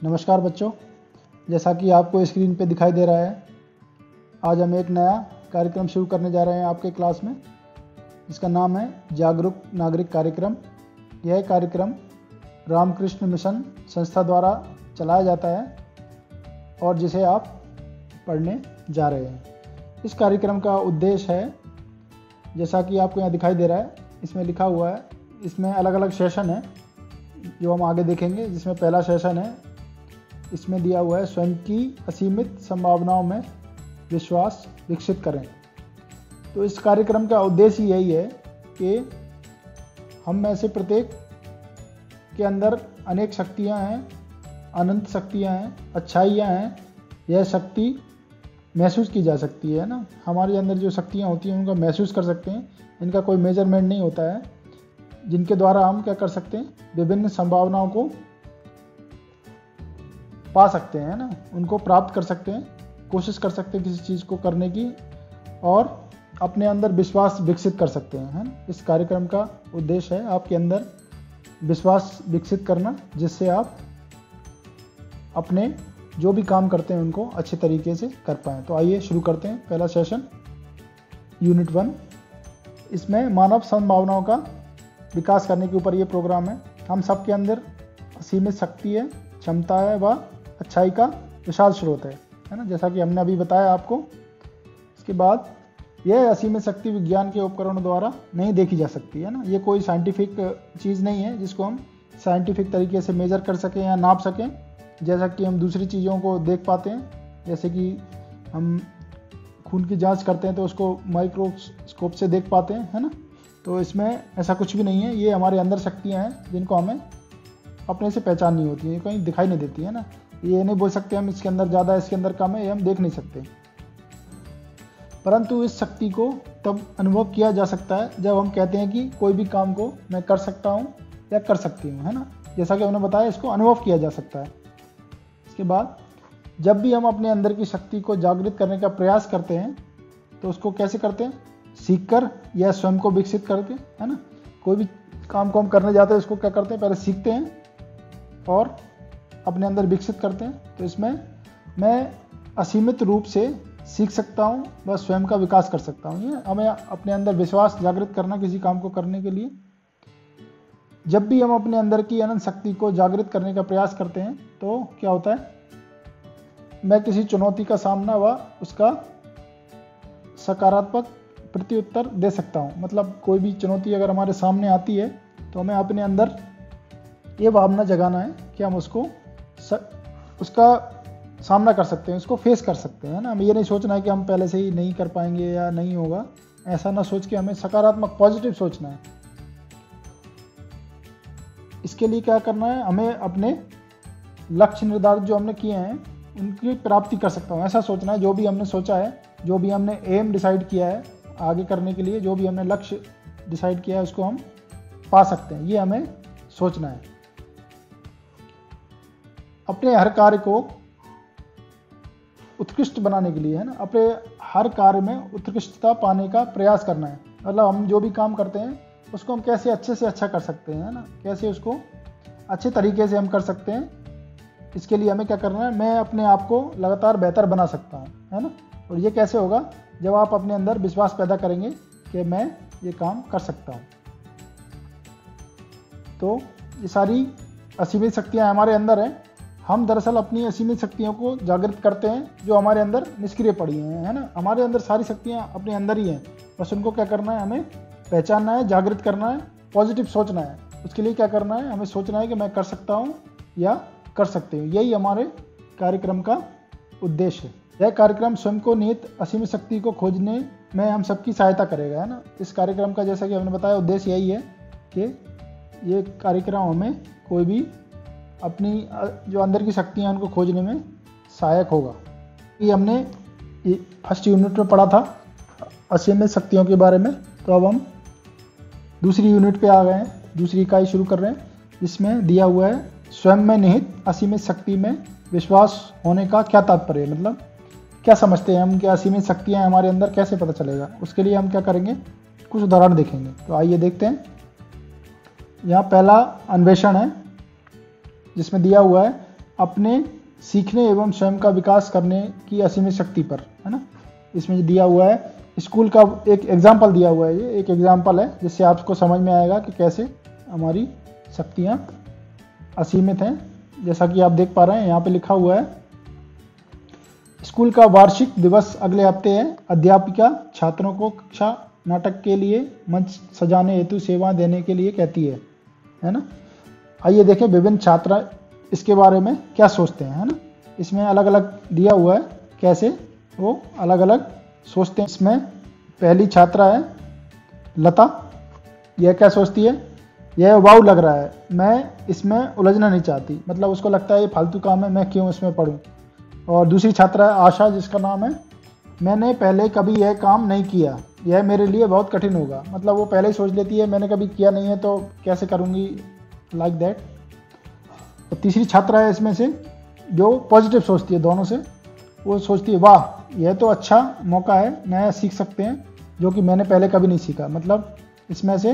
नमस्कार बच्चों, जैसा कि आपको स्क्रीन पे दिखाई दे रहा है, आज हम एक नया कार्यक्रम शुरू करने जा रहे हैं आपके क्लास में, जिसका नाम है जागरूक नागरिक कार्यक्रम। यह कार्यक्रम रामकृष्ण मिशन संस्था द्वारा चलाया जाता है और जिसे आप पढ़ने जा रहे हैं। इस कार्यक्रम का उद्देश्य है, जैसा कि आपको यहाँ दिखाई दे रहा है, इसमें लिखा हुआ है, इसमें अलग अलग सेशन है जो हम आगे देखेंगे। जिसमें पहला सेशन है, इसमें दिया हुआ है स्वयं की असीमित संभावनाओं में विश्वास विकसित करें। तो इस कार्यक्रम का उद्देश्य यही है कि हम में से प्रत्येक के अंदर अनेक शक्तियां हैं, अनंत शक्तियां हैं, अच्छाइयां हैं। यह शक्ति महसूस की जा सकती है ना। हमारे अंदर जो शक्तियां होती हैं उनका महसूस कर सकते हैं। इनका कोई मेजरमेंट नहीं होता है, जिनके द्वारा हम क्या कर सकते हैं, विभिन्न संभावनाओं को पा सकते हैं ना, उनको प्राप्त कर सकते हैं, कोशिश कर सकते हैं किसी चीज़ को करने की और अपने अंदर विश्वास विकसित कर सकते हैं, है ना। इस कार्यक्रम का उद्देश्य है आपके अंदर विश्वास विकसित करना, जिससे आप अपने जो भी काम करते हैं उनको अच्छे तरीके से कर पाएँ। तो आइए शुरू करते हैं पहला सेशन, यूनिट 1। इसमें मानव संभावनाओं का विकास करने के ऊपर ये प्रोग्राम है। हम सबके अंदर असीमित शक्ति है, क्षमता है व अच्छाई का विशाल स्रोत है ना, जैसा कि हमने अभी बताया आपको। इसके बाद यह असीमित शक्ति विज्ञान के उपकरणों द्वारा नहीं देखी जा सकती है ना। ये कोई साइंटिफिक चीज़ नहीं है जिसको हम साइंटिफिक तरीके से मेजर कर सकें या नाप सकें, जैसा कि हम दूसरी चीज़ों को देख पाते हैं। जैसे कि हम खून की जांच करते हैं तो उसको माइक्रोस्कोप से देख पाते हैं, है ना। तो इसमें ऐसा कुछ भी नहीं है। ये हमारे अंदर शक्तियाँ हैं जिनको हमें अपने से पहचाननी होती है, कहीं दिखाई नहीं देती है ना। ये नहीं बोल सकते हम इसके अंदर ज़्यादा है, इसके अंदर कम है, ये हम देख नहीं सकते। परंतु इस शक्ति को तब अनुभव किया जा सकता है जब हम कहते हैं कि कोई भी काम को मैं कर सकता हूँ या कर सकती हूँ, है ना। जैसा कि हमने बताया, इसको अनुभव किया जा सकता है। इसके बाद जब भी हम अपने अंदर की शक्ति को जागृत करने का प्रयास करते हैं तो उसको कैसे करते हैं, सीखकर या स्वयं को विकसित करके, है ना। कोई भी काम को हम करने जाते हैं उसको क्या करते हैं, पहले सीखते हैं और अपने अंदर विकसित करते हैं। तो इसमें मैं असीमित रूप से सीख सकता हूँ व स्वयं का विकास कर सकता हूँ। ये हमें अपने अंदर विश्वास जागृत करना किसी काम को करने के लिए। जब भी हम अपने अंदर की अनंत शक्ति को जागृत करने का प्रयास करते हैं तो क्या होता है, मैं किसी चुनौती का सामना व उसका सकारात्मक प्रत्युत्तर दे सकता हूँ। मतलब कोई भी चुनौती अगर हमारे सामने आती है तो हमें अपने अंदर ये भावना जगाना है कि हम उसका सामना कर सकते हैं, उसको फेस कर सकते हैं, ना। हमें ये नहीं सोचना है कि हम पहले से ही नहीं कर पाएंगे या नहीं होगा, ऐसा ना सोच के हमें सकारात्मक पॉजिटिव सोचना है। इसके लिए क्या करना है, हमें अपने लक्ष्य निर्धारित जो हमने किए हैं उनकी प्राप्ति कर सकता हूँ, ऐसा सोचना है। जो भी हमने सोचा है, जो भी हमने एम डिसाइड किया है आगे करने के लिए, जो भी हमने लक्ष्य डिसाइड किया है उसको हम पा सकते हैं, ये हमें सोचना है। अपने हर कार्य को उत्कृष्ट बनाने के लिए, है ना, अपने हर कार्य में उत्कृष्टता पाने का प्रयास करना है। मतलब हम जो भी काम करते हैं उसको हम कैसे अच्छे से अच्छा कर सकते हैं, है ना, कैसे उसको अच्छे तरीके से हम कर सकते हैं। इसके लिए हमें क्या करना है, मैं अपने आप को लगातार बेहतर बना सकता हूँ, है ना। और ये कैसे होगा, जब आप अपने अंदर विश्वास पैदा करेंगे कि मैं ये काम कर सकता हूँ। तो ये सारी असीमित शक्तियाँ हमारे अंदर हैं। हम दरअसल अपनी असीमित शक्तियों को जागृत करते हैं जो हमारे अंदर निष्क्रिय पड़ी हैं, है ना। हमारे अंदर सारी शक्तियाँ अपने अंदर ही हैं, बस उनको क्या करना है, हमें पहचानना है, जागृत करना है, पॉजिटिव सोचना है। उसके लिए क्या करना है, हमें सोचना है कि मैं कर सकता हूँ या कर सकते हूँ। यही हमारे कार्यक्रम का उद्देश्य है। यह कार्यक्रम स्वयं को निहित असीमित शक्ति को खोजने में हम सबकी सहायता करेगा, है ना। इस कार्यक्रम का, जैसा कि हमने बताया, उद्देश्य यही है कि ये कार्यक्रम हमें कोई भी अपनी जो अंदर की शक्तियाँ उनको खोजने में सहायक होगा। ये हमने फर्स्ट यूनिट में पढ़ा था असीमित शक्तियों के बारे में। तो अब हम दूसरी यूनिट पे आ गए हैं, दूसरी इकाई शुरू कर रहे हैं, जिसमें दिया हुआ है स्वयं में निहित असीमित शक्ति में विश्वास होने का क्या तात्पर्य है। मतलब क्या समझते हैं हम कि असीमित शक्तियाँ हमारे अंदर कैसे पता चलेगा। उसके लिए हम क्या करेंगे, कुछ उदाहरण देखेंगे। तो आइए देखते हैं। यहाँ पहला अन्वेषण है जिसमें दिया हुआ है अपने सीखने एवं स्वयं का विकास करने की असीमित शक्ति पर, है ना। इसमें दिया हुआ है स्कूल का एक एग्जाम्पल दिया हुआ है, ये एक एग्जाम्पल है जिससे आपको समझ में आएगा कि कैसे हमारी शक्तियाँ असीमित हैं। जैसा कि आप देख पा रहे हैं यहाँ पे लिखा हुआ है, स्कूल का वार्षिक दिवस अगले हफ्ते है। अध्यापिका छात्रों को कक्षा नाटक के लिए मंच सजाने हेतु सेवा देने के लिए कहती है ना। आइए देखें विभिन्न छात्र इसके बारे में क्या सोचते हैं, है ना। इसमें अलग अलग दिया हुआ है कैसे वो अलग अलग सोचते हैं। इसमें पहली छात्रा है लता, यह क्या सोचती है, यह वाव लग रहा है, मैं इसमें उलझना नहीं चाहती, मतलब उसको लगता है ये फालतू काम है, मैं क्यों इसमें पढ़ूं। और दूसरी छात्रा है आशा, जिसका नाम है मैंने पहले कभी यह काम नहीं किया, यह मेरे लिए बहुत कठिन होगा, मतलब वो पहले ही सोच लेती है मैंने कभी किया नहीं है तो कैसे करूँगी, लाइक दैट। तो तीसरी छात्रा है इसमें से जो पॉजिटिव सोचती है दोनों से, वो सोचती है वाह यह तो अच्छा मौका है, नया सीख सकते हैं जो कि मैंने पहले कभी नहीं सीखा। मतलब इसमें से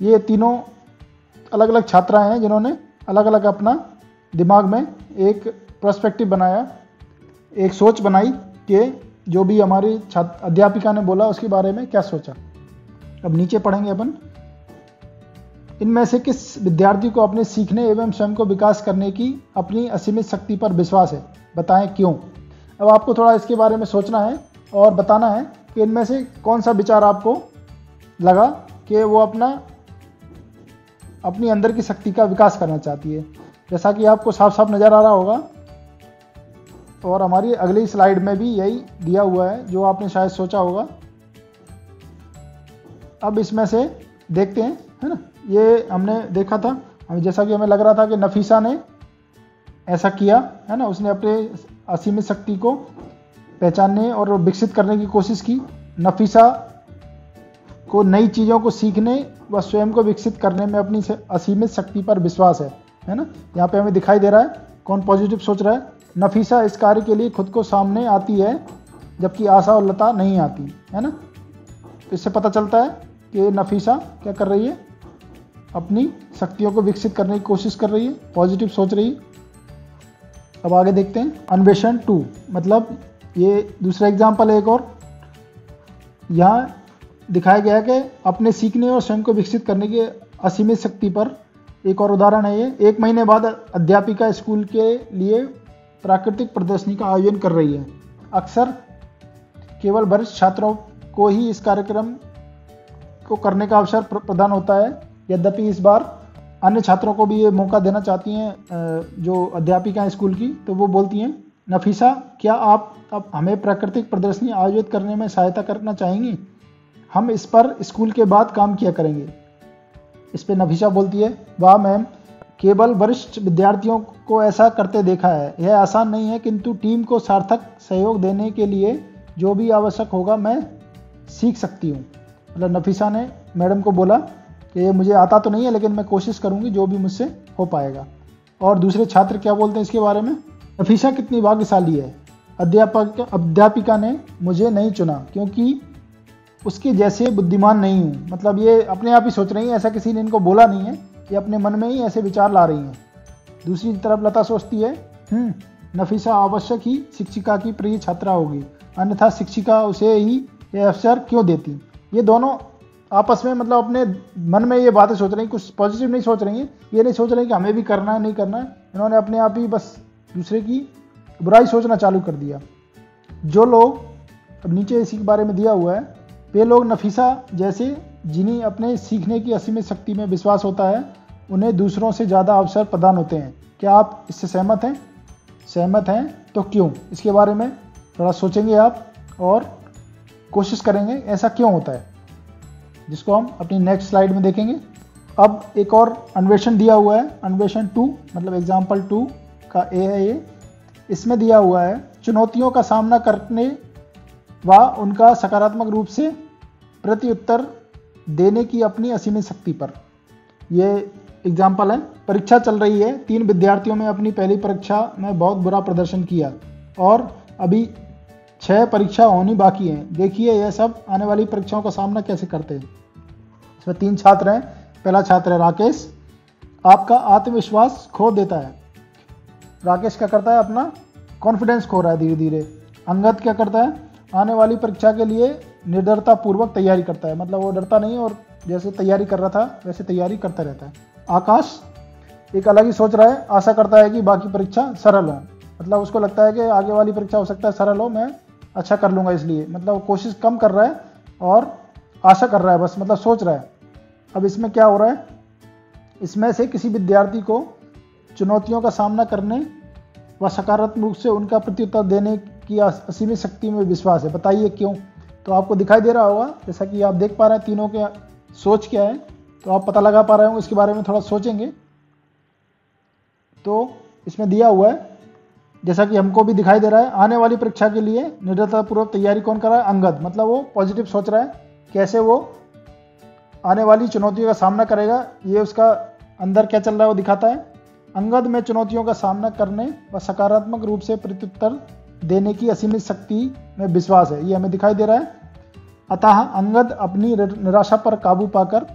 ये तीनों अलग अलग छात्राएं हैं जिन्होंने अलग अलग अपना दिमाग में एक पर्सपेक्टिव बनाया, एक सोच बनाई कि जो भी हमारी अध्यापिका ने बोला उसके बारे में क्या सोचा। अब नीचे पढ़ेंगे अपन, इनमें से किस विद्यार्थी को अपने सीखने एवं स्वयं को विकास करने की अपनी असीमित शक्ति पर विश्वास है, बताएं क्यों। अब आपको थोड़ा इसके बारे में सोचना है और बताना है कि इनमें से कौन सा विचार आपको लगा कि वो अपनी अंदर की शक्ति का विकास करना चाहती है। जैसा कि आपको साफ साफ नज़र आ रहा होगा और हमारी अगली स्लाइड में भी यही दिया हुआ है जो आपने शायद सोचा होगा। अब इसमें से देखते हैं, है ना, ये हमने देखा था, जैसा कि हमें लग रहा था कि नफीसा ने ऐसा किया, है ना, उसने अपने असीमित शक्ति को पहचानने और विकसित करने की कोशिश की। नफीसा को नई चीज़ों को सीखने व स्वयं को विकसित करने में अपनी असीमित शक्ति पर विश्वास है ना। यहाँ पे हमें दिखाई दे रहा है कौन पॉजिटिव सोच रहा है। नफीसा इस कार्य के लिए खुद को सामने आती है जबकि आशा और लता नहीं आती, है ना। तो इससे पता चलता है कि नफीसा क्या कर रही है, अपनी शक्तियों को विकसित करने की कोशिश कर रही है, पॉजिटिव सोच रही है। अब आगे देखते हैं अन्वेषण 2, मतलब ये दूसरा एग्जाम्पल है एक और। यहाँ दिखाया गया है कि अपने सीखने और स्वयं को विकसित करने की असीमित शक्ति पर एक और उदाहरण है ये। 1 महीने बाद अध्यापिका स्कूल के लिए प्राकृतिक प्रदर्शनी का आयोजन कर रही है। अक्सर केवल वरिष्ठ छात्रों को ही इस कार्यक्रम को करने का अवसर प्रदान होता है, यद्यपि इस बार अन्य छात्रों को भी ये मौका देना चाहती हैं जो अध्यापिका स्कूल की। तो वो बोलती हैं, नफीसा क्या आप अब हमें प्राकृतिक प्रदर्शनी आयोजित करने में सहायता करना चाहेंगी, हम इस पर स्कूल के बाद काम किया करेंगे। इस पर नफीसा बोलती है, वाह मैम, केवल वरिष्ठ विद्यार्थियों को ऐसा करते देखा है, यह आसान नहीं है, किंतु टीम को सार्थक सहयोग देने के लिए जो भी आवश्यक होगा मैं सीख सकती हूँ। मतलब नफीसा ने मैडम को बोला कि ये मुझे आता तो नहीं है लेकिन मैं कोशिश करूँगी जो भी मुझसे हो पाएगा। और दूसरे छात्र क्या बोलते हैं इसके बारे में, नफीसा कितनी भाग्यशाली है, अध्यापिका ने मुझे नहीं चुना क्योंकि उसके जैसे बुद्धिमान नहीं हूँ। मतलब ये अपने आप ही सोच रही हैं, ऐसा किसी ने इनको बोला नहीं है, ये अपने मन में ही ऐसे विचार ला रही हैं। दूसरी तरफ लता सोचती है, नफीसा आवश्यक ही शिक्षिका की प्रिय छात्रा होगी, अन्यथा शिक्षिका उसे ही यह अवसर क्यों देती। ये दोनों आपस में मतलब अपने मन में ये बातें सोच रही हैं, कुछ पॉजिटिव नहीं सोच रही हैं, ये नहीं सोच रही कि हमें भी करना है नहीं करना है, इन्होंने अपने आप ही बस दूसरे की बुराई सोचना चालू कर दिया। जो लोग, अब नीचे इसी के बारे में दिया हुआ है, वे लोग नफीसा जैसे जिन्हें अपने सीखने की असीमित शक्ति में विश्वास होता है उन्हें दूसरों से ज़्यादा अवसर प्रदान होते हैं। क्या आप इससे सहमत हैं? सहमत हैं तो क्यों? इसके बारे में थोड़ा सोचेंगे आप और कोशिश करेंगे ऐसा क्यों होता है, जिसको हम अपनी नेक्स्ट स्लाइड में देखेंगे। अब एक और अन्वेषण दिया हुआ है, अन्वेषण 2 मतलब एग्जाम्पल 2 का ए है ये। इसमें दिया हुआ है, चुनौतियों का सामना करने व उनका सकारात्मक रूप से प्रत्युत्तर देने की अपनी असीमित शक्ति पर। ये एग्जाम्पल है, परीक्षा चल रही है, 3 विद्यार्थियों ने अपनी पहली परीक्षा में बहुत बुरा प्रदर्शन किया और अभी 6 परीक्षा होनी बाकी हैं। देखिए यह सब आने वाली परीक्षाओं का सामना कैसे करते हैं। इसमें 3 छात्र हैं। पहला छात्र है राकेश, आपका आत्मविश्वास खो देता है, राकेश क्या करता है, अपना कॉन्फिडेंस खो रहा है धीरे धीरे। अंगद क्या करता है, आने वाली परीक्षा के लिए निडरता पूर्वक तैयारी करता है, मतलब वो डरता नहीं और जैसे तैयारी कर रहा था वैसे तैयारी करता रहता है। आकाश एक अलग ही सोच रहा है, आशा करता है कि बाकी परीक्षा सरल हो, मतलब उसको लगता है कि आगे वाली परीक्षा हो सकता है सरल हो, मैं अच्छा कर लूँगा, इसलिए मतलब वो कोशिश कम कर रहा है और आशा कर रहा है बस, मतलब सोच रहा है। अब इसमें क्या हो रहा है, इसमें से किसी विद्यार्थी को चुनौतियों का सामना करने व सकारात्मक रूप से उनका प्रत्युत्तर देने की असीमित शक्ति में विश्वास है, बताइए क्यों। तो आपको दिखाई दे रहा होगा, जैसा कि आप देख पा रहे हैं तीनों के सोच क्या है, तो आप पता लगा पा रहे होंगे, इसके बारे में थोड़ा सोचेंगे। तो इसमें दिया हुआ है, जैसा कि हमको भी दिखाई दे रहा है, आने वाली परीक्षा के लिए निडरतापूर्वक तैयारी कौन कर रहा है, अंगद, मतलब वो पॉजिटिव सोच रहा है, कैसे वो आने वाली चुनौतियों का सामना करेगा, ये उसका अंदर क्या चल रहा है वो दिखाता है। अंगद में चुनौतियों का सामना करने व सकारात्मक रूप से प्रत्युत्तर देने की असीमित शक्ति में विश्वास है, ये हमें दिखाई दे रहा है। अतः अंगद अपनी निराशा पर काबू पाकर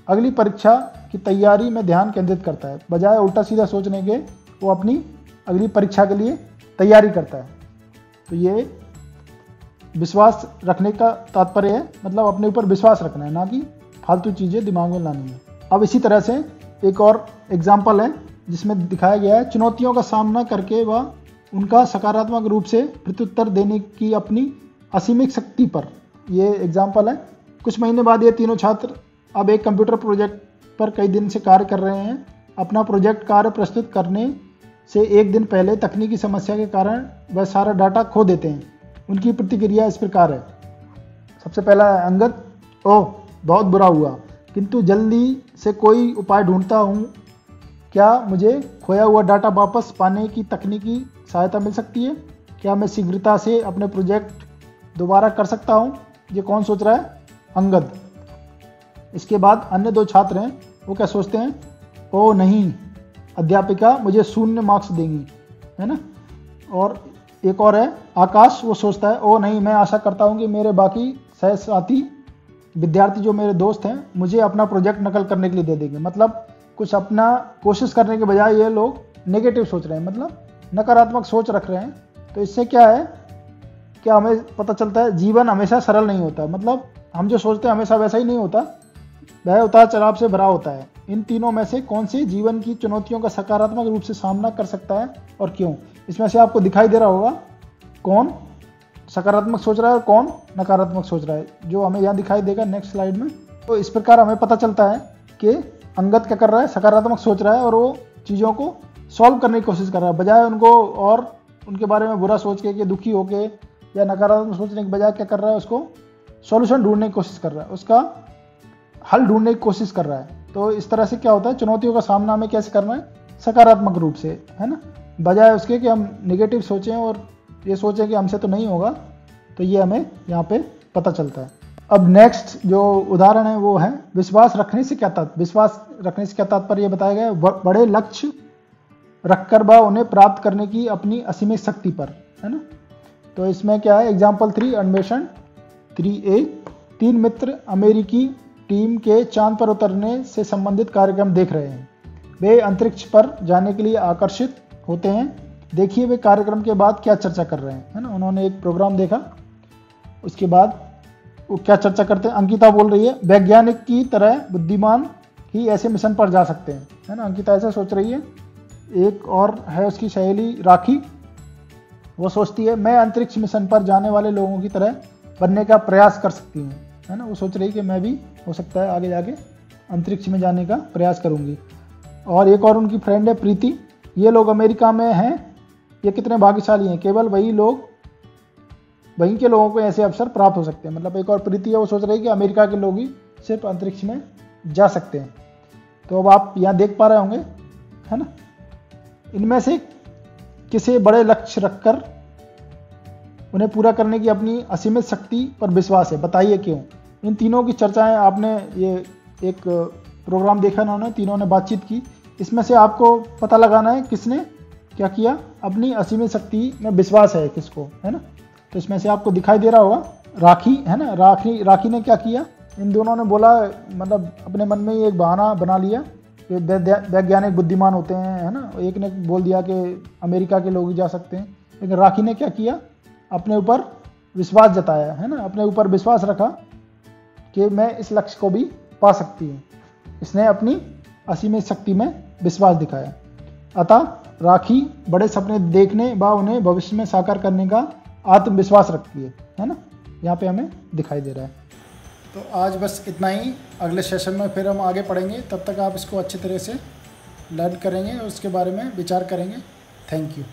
अगली परीक्षा की तैयारी में ध्यान केंद्रित करता है, बजाय उल्टा सीधा सोचने के वो अपनी अगली परीक्षा के लिए तैयारी करता है। तो ये विश्वास रखने का तात्पर्य है, मतलब अपने ऊपर विश्वास रखना है, ना कि फालतू चीज़ें दिमाग में लानी है। अब इसी तरह से एक और एग्जाम्पल है जिसमें दिखाया गया है, चुनौतियों का सामना करके वह उनका सकारात्मक रूप से प्रत्युत्तर देने की अपनी असीमित शक्ति पर, ये एग्जाम्पल है। कुछ महीने बाद ये तीनों छात्र अब एक कंप्यूटर प्रोजेक्ट पर कई दिन से कार्य कर रहे हैं। अपना प्रोजेक्ट कार्य प्रस्तुत करने से एक दिन पहले तकनीकी समस्या के कारण वह सारा डाटा खो देते हैं। उनकी प्रतिक्रिया इस प्रकार है। सबसे पहला है अंगद, ओह बहुत बुरा हुआ, किंतु जल्दी से कोई उपाय ढूंढता हूँ, क्या मुझे खोया हुआ डाटा वापस पाने की तकनीकी सहायता मिल सकती है, क्या मैं शीघ्रता से अपने प्रोजेक्ट दोबारा कर सकता हूँ। ये कौन सोच रहा है, अंगद। इसके बाद अन्य दो छात्र हैं, वो क्या सोचते हैं, ओह नहीं, अध्यापिका मुझे 0 मार्क्स देंगी, है ना। और एक और है आकाश, वो सोचता है ओह नहीं, मैं आशा करता हूँ कि मेरे बाकी सहसाथी विद्यार्थी जो मेरे दोस्त हैं मुझे अपना प्रोजेक्ट नकल करने के लिए दे देंगे। मतलब कुछ अपना कोशिश करने के बजाय ये लोग नेगेटिव सोच रहे हैं, मतलब नकारात्मक सोच रख रहे हैं। तो इससे क्या है, क्या हमें पता चलता है जीवन हमेशा सरल नहीं होता, मतलब हम जो सोचते हैं हमेशा वैसा ही नहीं होता, वह उतार चढ़ाव से भरा होता है। इन तीनों में से कौन सी जीवन की चुनौतियों का सकारात्मक रूप से सामना कर सकता है और क्यों। इसमें से आपको दिखाई दे रहा होगा कौन सकारात्मक सोच रहा है और कौन नकारात्मक सोच रहा है, जो हमें यहाँ दिखाई देगा नेक्स्ट स्लाइड में। तो इस प्रकार हमें पता चलता है कि अंगद क्या कर रहा है, सकारात्मक सोच रहा है और वो चीज़ों को सॉल्व करने की कोशिश कर रहा है, बजाय उनको और उनके बारे में बुरा सोच के कि दुखी होके या नकारात्मक सोचने के बजाय क्या कर रहा है, उसको सॉल्यूशन ढूंढने की कोशिश कर रहा है, उसका हल ढूंढने की कोशिश कर रहा है। तो इस तरह से क्या होता है, चुनौतियों का सामना हमें कैसे करना है, सकारात्मक रूप से, है ना, बजाय उसके कि हम नेगेटिव सोचें और ये सोचें कि हमसे तो नहीं होगा। तो ये हमें यहाँ पे पता चलता है। अब नेक्स्ट जो उदाहरण है वो है विश्वास रखने से क्या तात्पर्य। विश्वास रखने से क्या तात्पर्य ये बताया गया है, बड़े लक्ष्य रखकर व उन्हें प्राप्त करने की अपनी असीमित शक्ति पर, है ना। तो इसमें क्या है, एग्जाम्पल 3 अन्वेषण 3A, 3 मित्र अमेरिकी टीम के चांद पर उतरने से संबंधित कार्यक्रम देख रहे हैं। वे अंतरिक्ष पर जाने के लिए आकर्षित होते हैं। देखिए वे कार्यक्रम के बाद क्या चर्चा कर रहे हैं, है ना। उन्होंने एक प्रोग्राम देखा, उसके बाद वो क्या चर्चा करते हैं। अंकिता बोल रही है वैज्ञानिक की तरह बुद्धिमान ही ऐसे मिशन पर जा सकते हैं, है ना। अंकिता ऐसा सोच रही है। एक और है उसकी सहेली राखी, वो सोचती है मैं अंतरिक्ष मिशन पर जाने वाले लोगों की तरह बनने का प्रयास कर सकती हूँ, है ना। वो सोच रही है कि मैं भी हो सकता है आगे जाके अंतरिक्ष में जाने का प्रयास करूँगी। और एक और उनकी फ्रेंड है प्रीति, ये लोग अमेरिका में हैं, ये कितने भाग्यशाली हैं, केवल वहीं के लोगों को ऐसे अवसर प्राप्त हो सकते हैं। मतलब एक और प्रीति है, वो सोच रही है कि अमेरिका के लोग ही सिर्फ अंतरिक्ष में जा सकते हैं। तो अब आप यहाँ देख पा रहे होंगे, है ना, इनमें से किसी बड़े लक्ष्य रखकर उन्हें पूरा करने की अपनी असीमित शक्ति पर विश्वास है, बताइए क्यों। इन तीनों की चर्चाएं आपने ये एक प्रोग्राम देखा ना, उन्होंने तीनों ने बातचीत की। इसमें से आपको पता लगाना है किसने क्या किया, अपनी असीमित शक्ति में विश्वास है किसको, है ना। तो इसमें से आपको दिखाई दे रहा होगा राखी, है ना। राखी ने क्या किया, इन दोनों ने बोला, मतलब अपने मन में ही एक बहाना बना लिया वैज्ञानिक बुद्धिमान होते हैं, है ना। एक ने बोल दिया कि अमेरिका के लोग ही जा सकते हैं, लेकिन राखी ने क्या किया, अपने ऊपर विश्वास जताया, है ना, अपने ऊपर विश्वास रखा कि मैं इस लक्ष्य को भी पा सकती हूँ। इसने अपनी असीमित शक्ति में विश्वास दिखाया। अतः राखी बड़े सपने देखने व उन्हें भविष्य में साकार करने का आत्मविश्वास रखती है ना, यहाँ पे हमें दिखाई दे रहा है। तो आज बस इतना ही, अगले सेशन में फिर हम आगे पढ़ेंगे। तब तक आप इसको अच्छी तरह से लर्न करेंगे और उसके बारे में विचार करेंगे। Thank you.